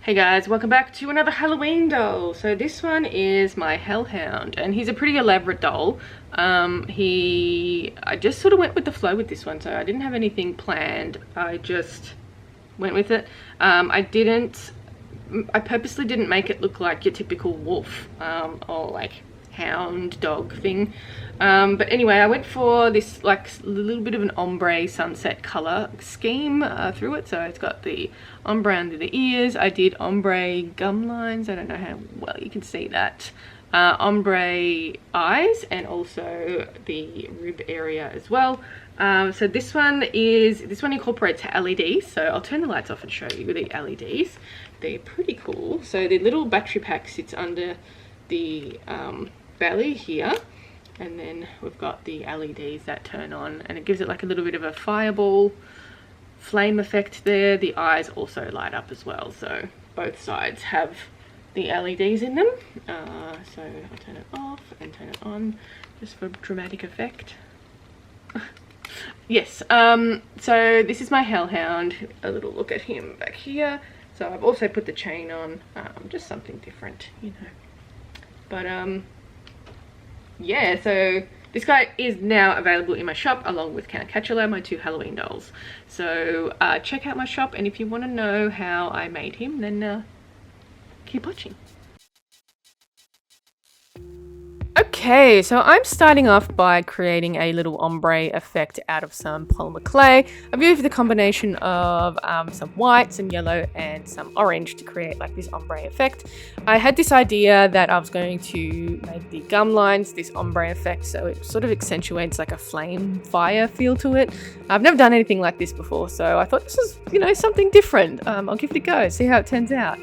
Hey guys, welcome back to another Halloween doll. So this one is my Hellhound, and he's a pretty elaborate doll. I just sort of went with the flow with this one, so I didn't have anything planned. I just went with it. I purposely didn't make it look like your typical wolf or like hound dog thing. But anyway, I went for this like little bit of an ombre sunset color scheme through it. So it's got the ombre under the ears. I did ombre gum lines. I don't know how well you can see that. Ombre eyes, and also the rib area as well. So this one incorporates LEDs. So I'll turn the lights off and show you the LEDs. They're pretty cool. So the little battery pack sits under the belly here, and then we've got the LEDs that turn on, and it gives it like a little bit of a fireball flame effect there. The eyes also light up as well, so both sides have the LEDs in them. So I'll turn it off and turn it on just for dramatic effect. Yes, so this is my Hellhound. A little look at him back here. So I've also put the chain on, just something different, you know. But yeah, so this guy is now available in my shop along with Count Catula, my two Halloween dolls. So check out my shop, and if you want to know how I made him, then keep watching. Okay, so I'm starting off by creating a little ombre effect out of some polymer clay. I've used the combination of some white, some yellow, and some orange to create like this ombre effect. I had this idea that I was going to make the gum lines this ombre effect, so it sort of accentuates like a flame fire feel to it. I've never done anything like this before, so I thought this was, something different. I'll give it a go, see how it turns out.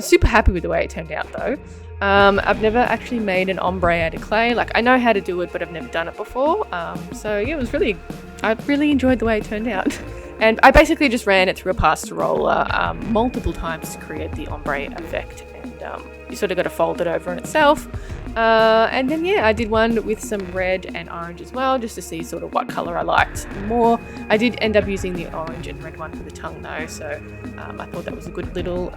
Super happy with the way it turned out though. I've never actually made an ombre out of clay. Like, I know how to do it, but I've never done it before. So yeah, I really enjoyed the way it turned out. And I basically just ran it through a pasta roller multiple times to create the ombre effect. And you sort of got to fold it over on itself. And then yeah, I did one with some red and orange as well, just to see sort of what color I liked more. I did end up using the orange and red one for the tongue though, so I thought that was a good little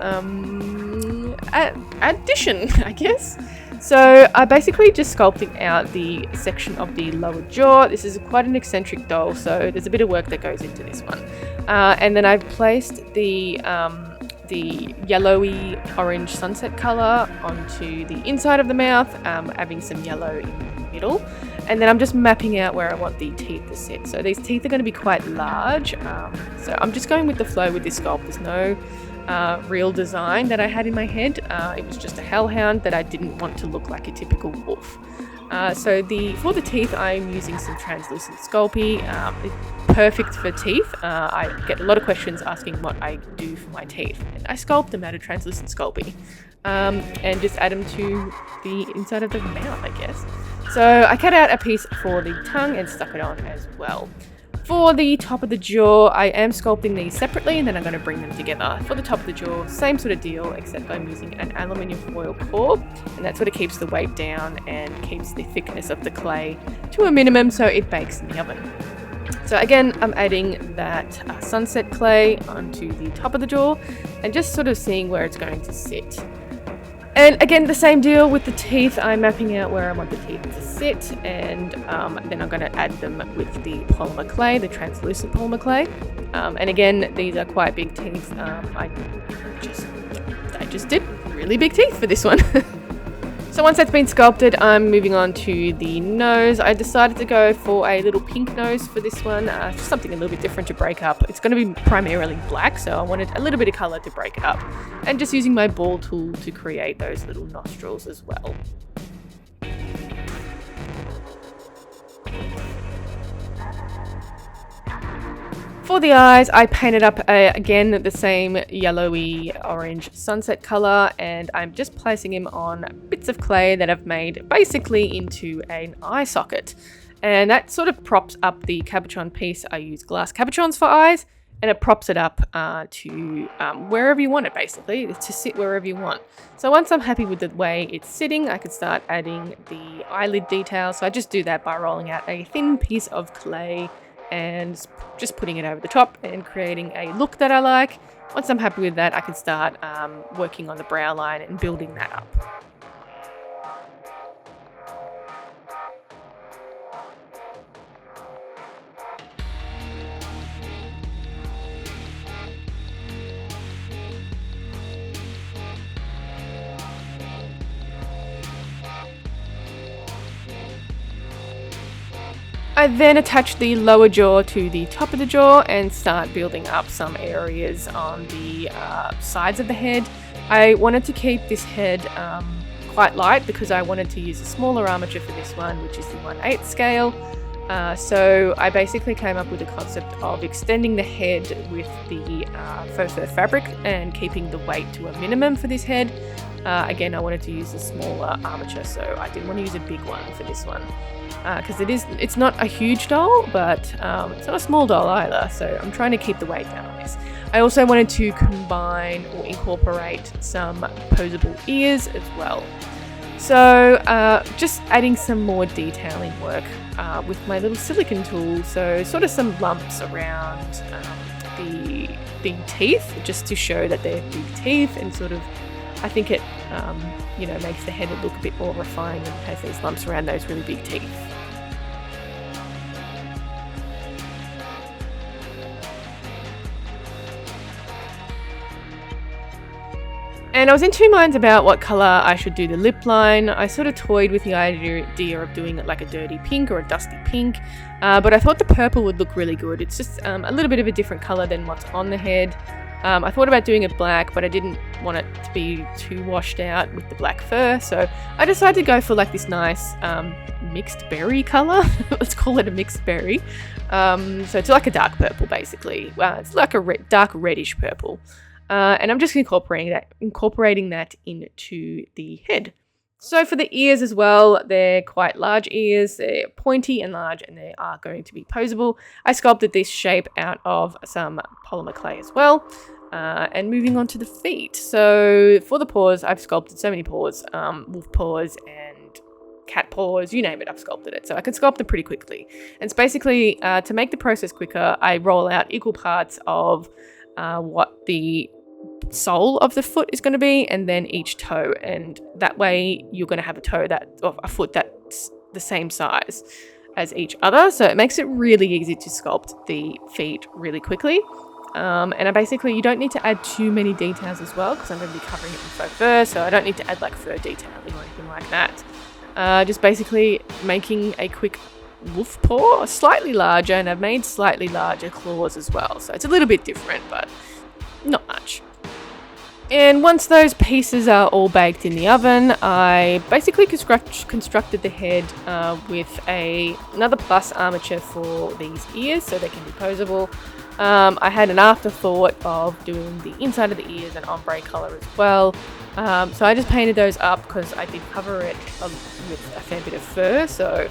addition, I guess. So I basically just sculpting out the section of the lower jaw. This is quite an eccentric doll, so there's a bit of work that goes into this one. And then I've placed the yellowy orange sunset color onto the inside of the mouth, adding some yellow in the middle, and then I'm just mapping out where I want the teeth to sit. So these teeth are going to be quite large, so I'm just going with the flow with this sculpt. There's no real design that I had in my head. It was just a Hellhound that I didn't want to look like a typical wolf. So for the teeth, I'm using some translucent Sculpey. Perfect for teeth. I get a lot of questions asking what I do for my teeth, and I sculpt them out of translucent Sculpey, and just add them to the inside of the mouth, I guess. So I cut out a piece for the tongue and stuck it on as well. For the top of the jaw, I am sculpting these separately, and then I'm going to bring them together. For the top of the jaw, same sort of deal, except I'm using an aluminium foil core, and that sort of keeps the weight down and keeps the thickness of the clay to a minimum so it bakes in the oven. So again, I'm adding that sunset clay onto the top of the jaw and just sort of seeing where it's going to sit. And again, the same deal with the teeth. I'm mapping out where I want the teeth to sit, and then I'm going to add them with the polymer clay, the translucent polymer clay. And again, these are quite big teeth. I just did really big teeth for this one. So once that's been sculpted, I'm moving on to the nose. I decided to go for a little pink nose for this one, just something a little bit different to break up. It's going to be primarily black, so I wanted a little bit of colour to break it up. And just using my ball tool to create those little nostrils as well. For the eyes, I painted up again the same yellowy orange sunset color, and I'm just placing them on bits of clay that I've made basically into an eye socket. And that sort of props up the cabochon piece. I use glass cabochons for eyes, and it props it up to wherever you want it, basically, to sit wherever you want. So once I'm happy with the way it's sitting, I can start adding the eyelid details. So I just do that by rolling out a thin piece of clay and just putting it over the top and creating a look that I like. Once I'm happy with that, I can start working on the brow line and building that up. I then attach the lower jaw to the top of the jaw and start building up some areas on the sides of the head. I wanted to keep this head quite light because I wanted to use a smaller armature for this one, which is the 1/8 scale. So I basically came up with the concept of extending the head with the faux fur fabric and keeping the weight to a minimum for this head. Again, I wanted to use a smaller armature, so I didn't want to use a big one for this one. Because it's not a huge doll, but it's not a small doll either, so I'm trying to keep the weight down on this. I also wanted to combine or incorporate some posable ears as well. So just adding some more detailing work with my little silicone tool, so sort of some lumps around the teeth, just to show that they're big teeth, and sort of, I think it makes the head look a bit more refined and has these lumps around those really big teeth. And I was in two minds about what colour I should do the lip line. I sort of toyed with the idea of doing it like a dirty pink or a dusty pink, but I thought the purple would look really good. It's just a little bit of a different colour than what's on the head. I thought about doing it black, but I didn't want it to be too washed out with the black fur, so I decided to go for like this nice mixed berry colour. Let's call it a mixed berry. So it's like a dark purple basically. It's like a dark reddish purple. And I'm just incorporating that into the head. So for the ears as well, they're quite large ears. They're pointy and large, and they are going to be posable. I sculpted this shape out of some polymer clay as well. And moving on to the feet. So for the paws, I've sculpted so many paws, wolf paws and cat paws, you name it, I've sculpted it. So I can sculpt them pretty quickly. And it's basically, to make the process quicker, I roll out equal parts of what the sole of the foot is going to be, and then each toe, and that way you're going to have a foot that's the same size as each other, so it makes it really easy to sculpt the feet really quickly. And you don't need to add too many details as well, because I'm going to be covering it in faux fur, so I don't need to add like fur detailing or anything like that. Just basically making a quick wolf paw, slightly larger, and I've made slightly larger claws as well, so it's a little bit different, but not much. And once those pieces are all baked in the oven, I basically constructed the head with another plus armature for these ears so they can be posable. I had an afterthought of doing the inside of the ears an ombre colour as well. So I just painted those up because I did cover it with a fair bit of fur, so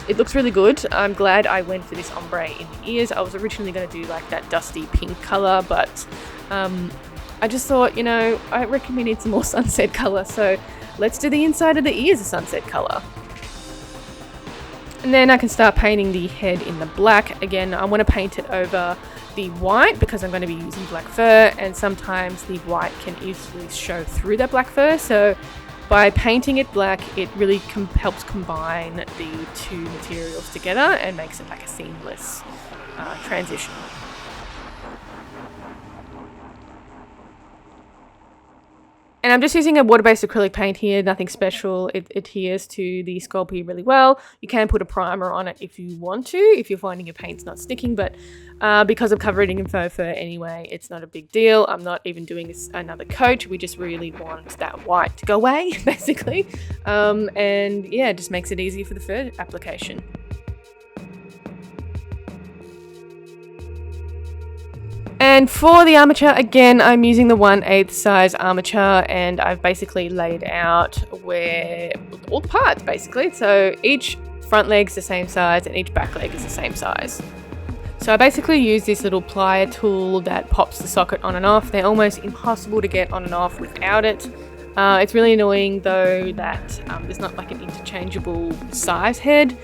it looks really good. I'm glad I went for this ombre in the ears. I was originally going to do like that dusty pink colour, but I just thought, I reckon we need some more sunset colour, so let's do the inside of the ears a sunset colour. And then I can start painting the head in the black. Again, I want to paint it over the white because I'm going to be using black fur, and sometimes the white can easily show through that black fur, so by painting it black, it really helps combine the two materials together and makes it like a seamless transition. And I'm just using a water-based acrylic paint here, nothing special. It adheres to the Sculpey really well. You can put a primer on it if you want to, if you're finding your paint's not sticking, but because I'm covering it in faux fur anyway, it's not a big deal. I'm not even doing another coat. We just really want that white to go away, basically. And yeah, it just makes it easier for the fur application. And for the armature, again, I'm using the 1/8 size armature, and I've basically laid out where all the parts, basically. So each front leg's the same size and each back leg is the same size. So I basically use this little plier tool that pops the socket on and off. They're almost impossible to get on and off without it. It's really annoying though that there's not like an interchangeable size head.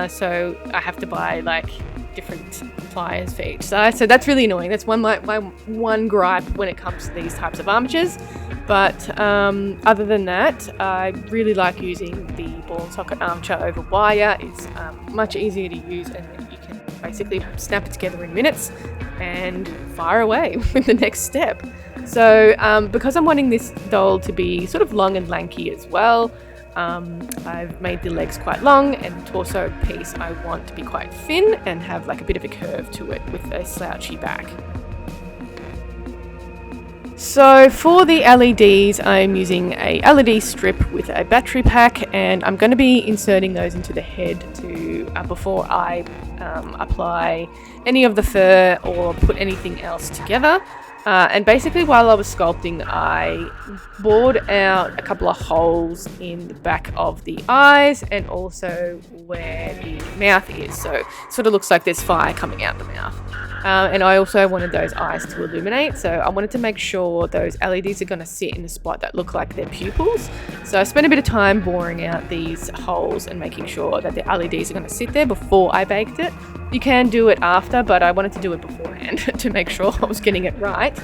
So I have to buy like different pliers for each side. So that's really annoying. That's my one gripe when it comes to these types of armatures. But other than that, I really like using the ball and socket armature over wire. It's much easier to use, and you can basically snap it together in minutes and fire away with the next step. So because I'm wanting this doll to be sort of long and lanky as well, I've made the legs quite long, and the torso piece I want to be quite thin and have like a bit of a curve to it with a slouchy back. So for the LEDs, I'm using a LED strip with a battery pack, and I'm going to be inserting those into the head to before I apply any of the fur or put anything else together. And basically while I was sculpting, I bored out a couple of holes in the back of the eyes and also where the mouth is. So it sort of looks like there's fire coming out the mouth. And I also wanted those eyes to illuminate, so I wanted to make sure those LEDs are going to sit in the spot that look like their pupils. So I spent a bit of time boring out these holes and making sure that the LEDs are going to sit there before I baked it. You can do it after, but I wanted to do it beforehand to make sure I was getting it right.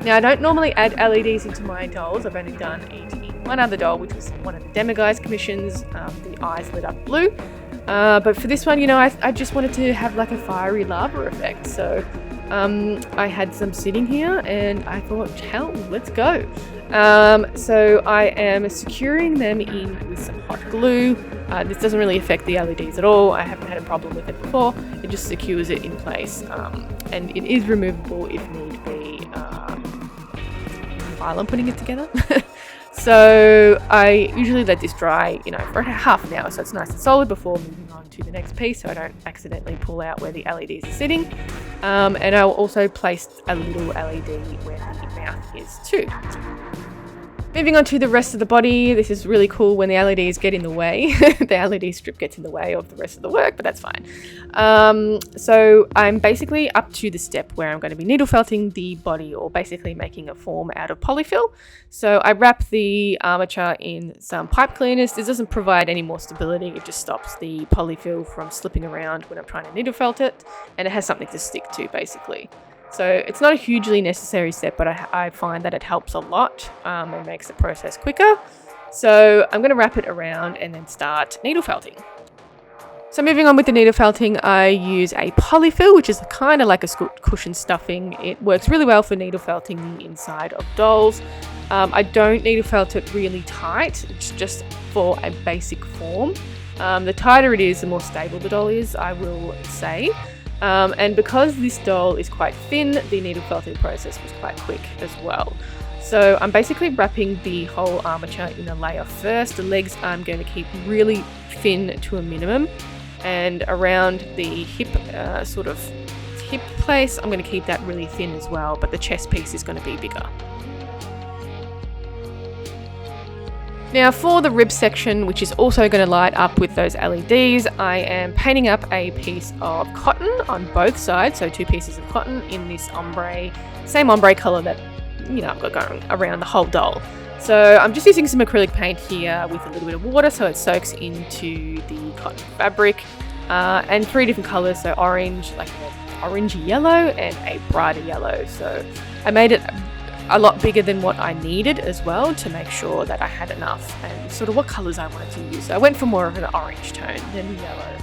Now, I don't normally add LEDs into my dolls. I've only done it in one other doll, which was one of the Demiguise commissions. The eyes lit up blue. But for this one, you know, I just wanted to have like a fiery lava effect. So I had some sitting here and I thought, hell, let's go. So I am securing them in with some hot glue. This doesn't really affect the LEDs at all. I haven't had a problem with it before. It just secures it in place. And it is removable if need be while I'm putting it together. So I usually let this dry, you know, for half an hour, so it's nice and solid before moving on to the next piece, so I don't accidentally pull out where the LEDs are sitting. And I'll also place a little LED where the mouth is too. Moving on to the rest of the body, this is really cool when the LEDs get in the way. The LED strip gets in the way of the rest of the work, but that's fine. So I'm basically up to the step where I'm going to be needle felting the body, or basically making a form out of polyfill. So I wrap the armature in some pipe cleaners. This doesn't provide any more stability, it just stops the polyfill from slipping around when I'm trying to needle felt it, and it has something to stick to basically. So it's not a hugely necessary step, but I find that it helps a lot and makes the process quicker. So I'm going to wrap it around and then start needle felting. So moving on with the needle felting, I use a polyfill, which is kind of like a cushion stuffing. It works really well for needle felting the inside of dolls. I don't needle felt it really tight. It's just for a basic form. The tighter it is, the more stable the doll is, I will say. And because this doll is quite thin, the needle felting process was quite quick as well. So I'm basically wrapping the whole armature in a layer first. The legs I'm going to keep really thin to a minimum, and around the hip sort of hip place, I'm going to keep that really thin as well, but the chest piece is going to be bigger. Now for the rib section, which is also going to light up with those LEDs, I am painting up a piece of cotton on both sides, so two pieces of cotton in this ombre, same ombre colour that, you know, I've got going around the whole doll. So I'm just using some acrylic paint here with a little bit of water so it soaks into the cotton fabric, and three different colours, so orange, like an orangey yellow and a brighter yellow. So I made it a lot bigger than what I needed as well to make sure that I had enough and sort of what colours I wanted to use. So I went for more of an orange tone than yellow.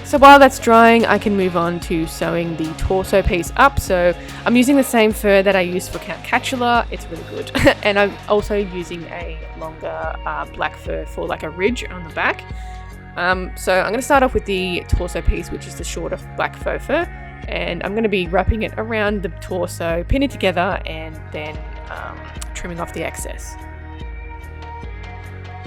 So while that's drying, I can move on to sewing the torso piece up. So I'm using the same fur that I used for Count Catula. It's really good. And I'm also using a longer black fur for like a ridge on the back. So I'm going to start off with the torso piece, which is the shorter black faux fur. And I'm going to be wrapping it around the torso, pin it together, and then trimming off the excess.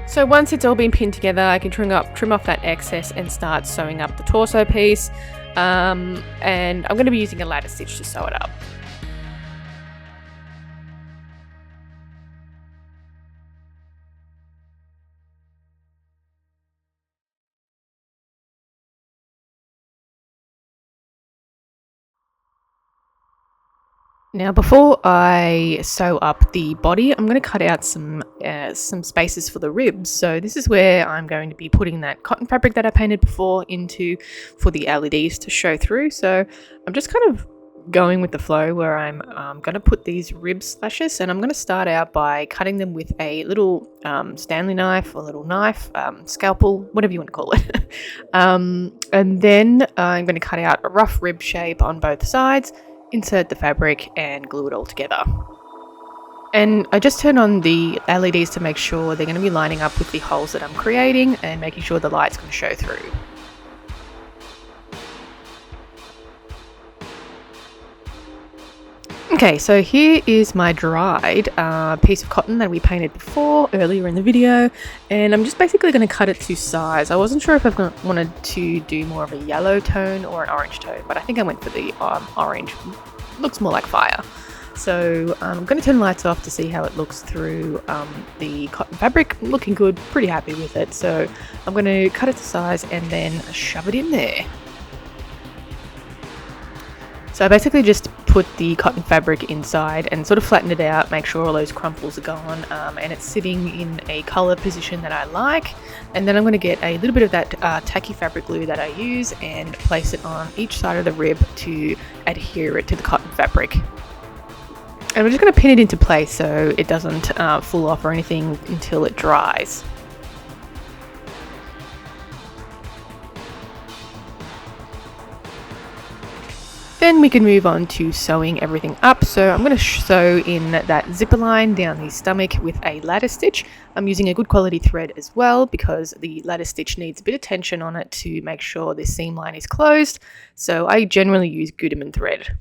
So once it's all been pinned together, I can trim off that excess and start sewing up the torso piece. And I'm going to be using a ladder stitch to sew it up. Now, before I sew up the body, I'm going to cut out some spaces for the ribs. So this is where I'm going to be putting that cotton fabric that I painted before into for the LEDs to show through. So I'm just kind of going with the flow where I'm going to put these rib slashes, and I'm going to start out by cutting them with a little Stanley knife or little knife, scalpel, whatever you want to call it. And then I'm going to cut out a rough rib shape on both sides, insert the fabric and glue it all together. And I just turn on the LEDs to make sure they're going to be lining up with the holes that I'm creating and making sure the light's going to show through. Okay, so here is my dried piece of cotton that we painted before earlier in the video, and I'm just basically going to cut it to size. I wasn't sure if I wanted to do more of a yellow tone or an orange tone, but I think I went for the orange. Looks more like fire. So I'm going to turn the lights off to see how it looks through the cotton fabric. Looking good, pretty happy with it. So I'm going to cut it to size and then shove it in there. So I basically just put the cotton fabric inside and sort of flatten it out, make sure all those crumples are gone, and it's sitting in a colour position that I like. And then I'm going to get a little bit of that tacky fabric glue that I use and place it on each side of the rib to adhere it to the cotton fabric. And we're just going to pin it into place so it doesn't fall off or anything until it dries. Then we can move on to sewing everything up. So I'm going to sew in that zipper line down the stomach with a ladder stitch. I'm using a good quality thread as well because the ladder stitch needs a bit of tension on it to make sure the seam line is closed. So I generally use Gutermann thread.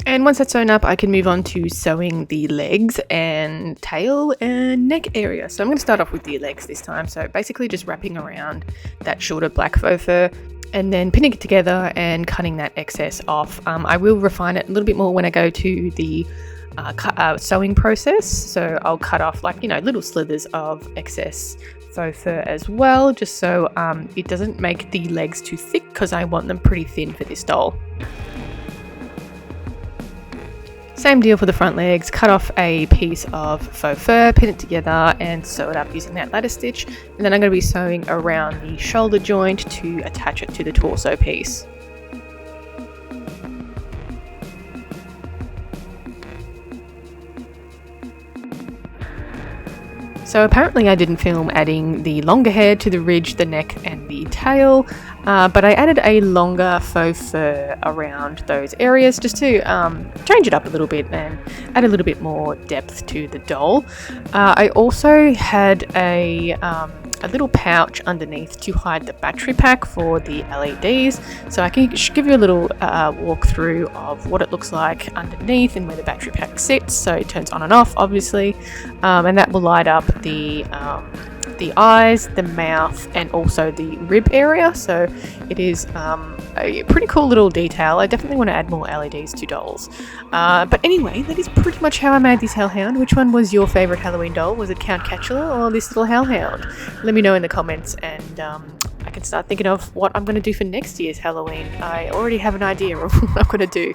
And once that's sewn up, I can move on to sewing the legs and tail and neck area. So I'm going to start off with the legs this time. So basically just wrapping around that shorter black faux fur and then pinning it together and cutting that excess off. I will refine it a little bit more when I go to the sewing process. So I'll cut off little slithers of excess faux fur as well, just so it doesn't make the legs too thick because I want them pretty thin for this doll. Same deal for the front legs, cut off a piece of faux fur, pin it together and sew it up using that ladder stitch. And then I'm going to be sewing around the shoulder joint to attach it to the torso piece. So apparently I didn't film adding the longer hair to the ridge, the neck and the tail, but I added a longer faux fur around those areas just to change it up a little bit and add a little bit more depth to the doll. I also had a little pouch underneath to hide the battery pack for the LEDs, so I can give you a little walkthrough of what it looks like underneath and where the battery pack sits. So it turns on and off obviously, and that will light up the eyes, the mouth and also the rib area. So it is a pretty cool little detail. I definitely want to add more LEDs to dolls, but anyway, that is pretty much how I made this Hellhound. Which one was your favourite Halloween doll? Was it Count Catula or this little Hellhound? Let me know in the comments, and I can start thinking of what I'm going to do for next year's Halloween. I already have an idea of what I'm going to do.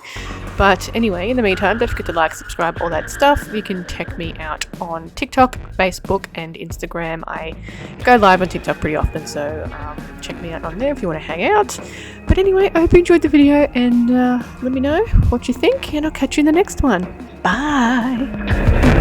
But anyway, in the meantime, don't forget to like, subscribe, all that stuff. You can check me out on TikTok, Facebook and Instagram. I go live on TikTok pretty often, so check me out on there if you want to hang out. But anyway, I hope you enjoyed the video, and let me know what you think, and I'll catch you in the next one. Bye!